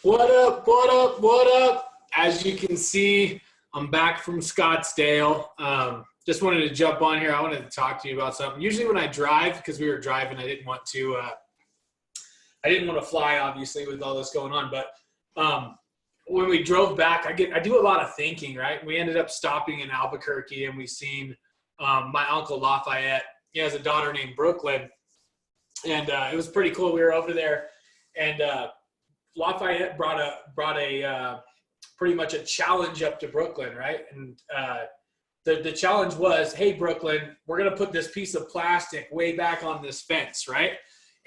What up? What up? What up? As you can see, I'm back from Scottsdale. Just wanted to jump on here. I wanted to talk to you about something. Usually, when I drive, because we were driving, I didn't want to fly, obviously, with all this going on. But when we drove back, I do a lot of thinking. Right? We ended up stopping in Albuquerque, and we seen my uncle Lafayette. He has a daughter named Brooklyn, and it was pretty cool. We were over there, and Lafayette brought a pretty much a challenge up to Brooklyn, right? And the challenge was, hey, Brooklyn, we're gonna put this piece of plastic way back on this fence, right?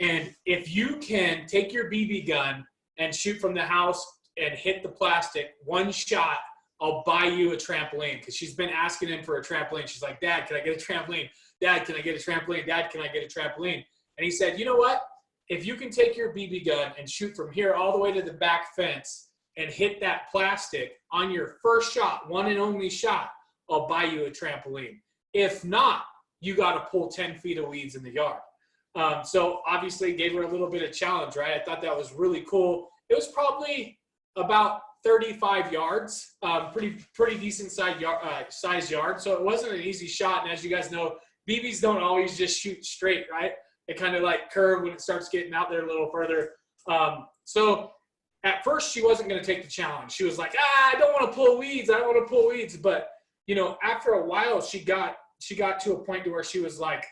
And if you can take your BB gun and shoot from the house and hit the plastic one shot, I'll buy you a trampoline. Because she's been asking him for a trampoline. She's like, Dad, can I get a trampoline? Dad, can I get a trampoline? Dad, can I get a trampoline? And he said, you know what? If you can take your BB gun and shoot from here all the way to the back fence and hit that plastic on your first shot, one and only shot, I'll buy you a trampoline. If not, you got to pull 10 feet of weeds in the yard. So obviously gave her a little bit of challenge, right? I thought that was really cool. It was probably about 35 yards, pretty decent size yard. So it wasn't an easy shot. And as you guys know, BBs don't always just shoot straight, right? It kind of like curve when it starts getting out there a little further. So at first she wasn't going to take the challenge. She was like, I don't want to pull weeds. I don't want to pull weeds. But, you know, after a while, she got to a point to where she was like,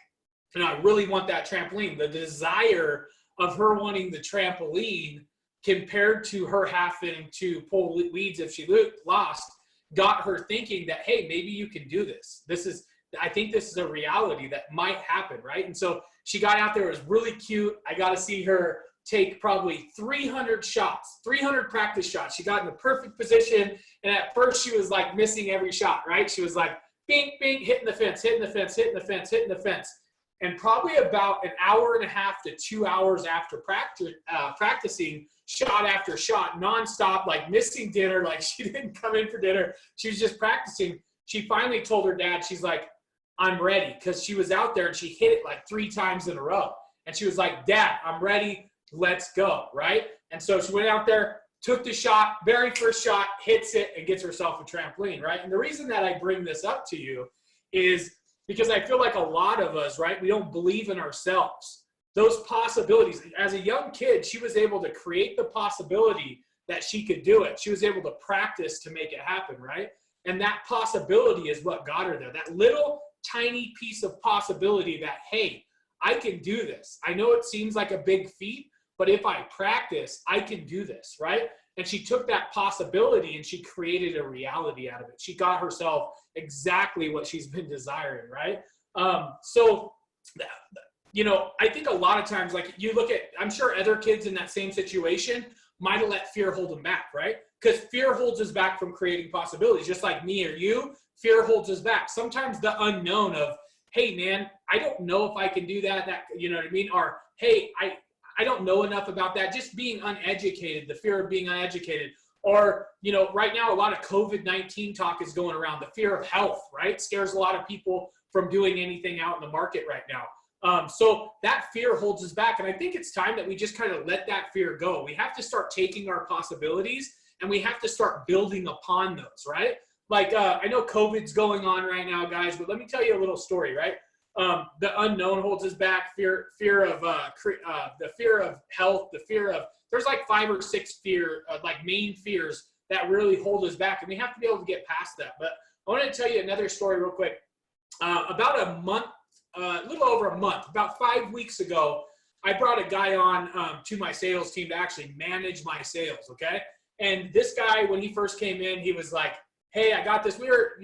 I really want that trampoline. The desire of her wanting the trampoline compared to her having to pull weeds if she lost got her thinking that, hey, maybe you can do this. I think this is a reality that might happen, right? And so she got out there. It was really cute. I got to see her take probably 300 shots, 300 practice shots. She got in the perfect position, and at first she was like missing every shot, right? She was like, bing, bing, hitting the fence, hitting the fence, hitting the fence, hitting the fence. And probably about an hour and a half to 2 hours after practicing shot after shot, nonstop, like missing dinner, like she didn't come in for dinner. She was just practicing. She finally told her dad, she's like, I'm ready, because she was out there and she hit it like 3 times in a row. And she was like, Dad, I'm ready. Let's go, right? And so she went out there, took the shot, very first shot, hits it, and gets herself a trampoline, right? And the reason that I bring this up to you is because I feel like a lot of us, right, we don't believe in ourselves. Those possibilities. As a young kid, she was able to create the possibility that she could do it. She was able to practice to make it happen, right? And that possibility is what got her there. That little tiny piece of possibility that, hey, I can do this. I know it seems like a big feat, but if I practice, I can do this, right? And she took that possibility and she created a reality out of it. She got herself exactly what she's been desiring, right? So, you know, I think a lot of times, like you look at, I'm sure other kids in that same situation might have let fear hold them back, right? Because fear holds us back from creating possibilities, just like me or you. Fear holds us back. Sometimes the unknown of, hey, man, I don't know if I can do that, you know what I mean? Or, hey, I don't know enough about that. Just being uneducated, the fear of being uneducated. Or, you know, right now a lot of COVID-19 talk is going around. The fear of health, right? Scares a lot of people from doing anything out in the market right now. So that fear holds us back. And I think it's time that we just kind of let that fear go. We have to start taking our possibilities and we have to start building upon those, right? Like, I know COVID's going on right now, guys, but let me tell you a little story, right? The unknown holds us back. The fear of health, there's like 5 or 6 main fears that really hold us back, and we have to be able to get past that. But I want to tell you another story real quick. About a month, a little over a month, about 5 weeks ago, I brought a guy on to my sales team to actually manage my sales. Okay, and this guy, when he first came in, he was like, hey, I got this. We were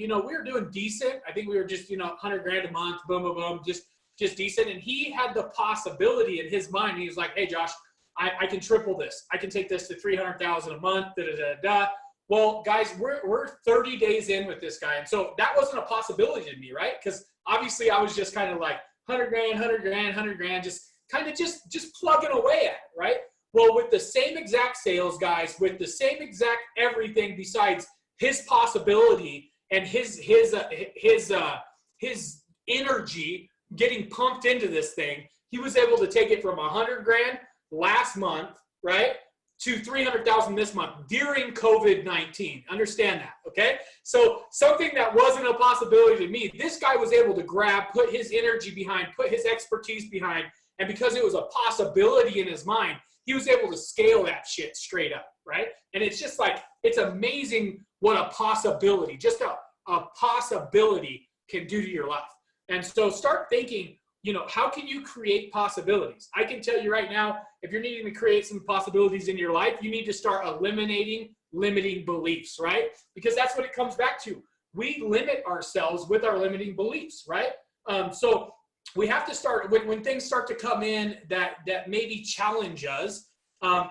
doing decent. I think we were just, $100,000 a month, boom, boom, boom, just decent. And he had the possibility in his mind. He was like, hey, Josh, I can triple this. I can take this to $300,000 a month, da, da, da, da. Well, guys, we're 30 days in with this guy. And so that wasn't a possibility to me, right? Because obviously I was just kind of like $100,000, just kind of just plugging away at it, right? Well, with the same exact sales guys, with the same exact everything besides his possibility and his energy getting pumped into this thing, he was able to take it from $100,000 last month, right, to 300,000 this month during COVID-19. Understand that, okay? So something that wasn't a possibility to me, this guy was able to grab, put his energy behind, put his expertise behind, and because it was a possibility in his mind, he was able to scale that shit straight up, right? And it's just like, it's amazing what a possibility, just a possibility can do to your life. And so start thinking, you know, how can you create possibilities? I can tell you right now, if you're needing to create some possibilities in your life, you need to start eliminating limiting beliefs, right? Because that's what it comes back to. We limit ourselves with our limiting beliefs, right? So we have to start, when things start to come in that maybe challenge us,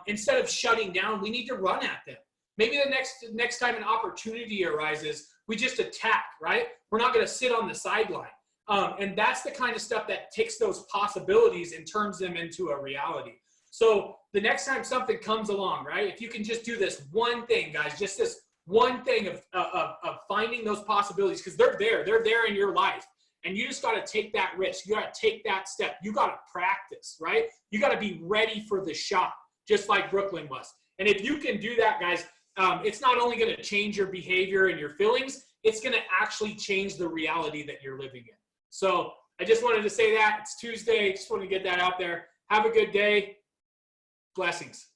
instead of shutting down, we need to run at them. Maybe the next time an opportunity arises, we just attack, right? We're not going to sit on the sideline. And that's the kind of stuff that takes those possibilities and turns them into a reality. So the next time something comes along, right? If you can just do this one thing, guys, just this one thing of finding those possibilities, because they're there in your life. And you just got to take that risk. You got to take that step. You got to practice, right? You got to be ready for the shot, just like Brooklyn was. And if you can do that, guys, it's not only going to change your behavior and your feelings, it's going to actually change the reality that you're living in. So I just wanted to say that. It's Tuesday. Just want to get that out there. Have a good day. Blessings.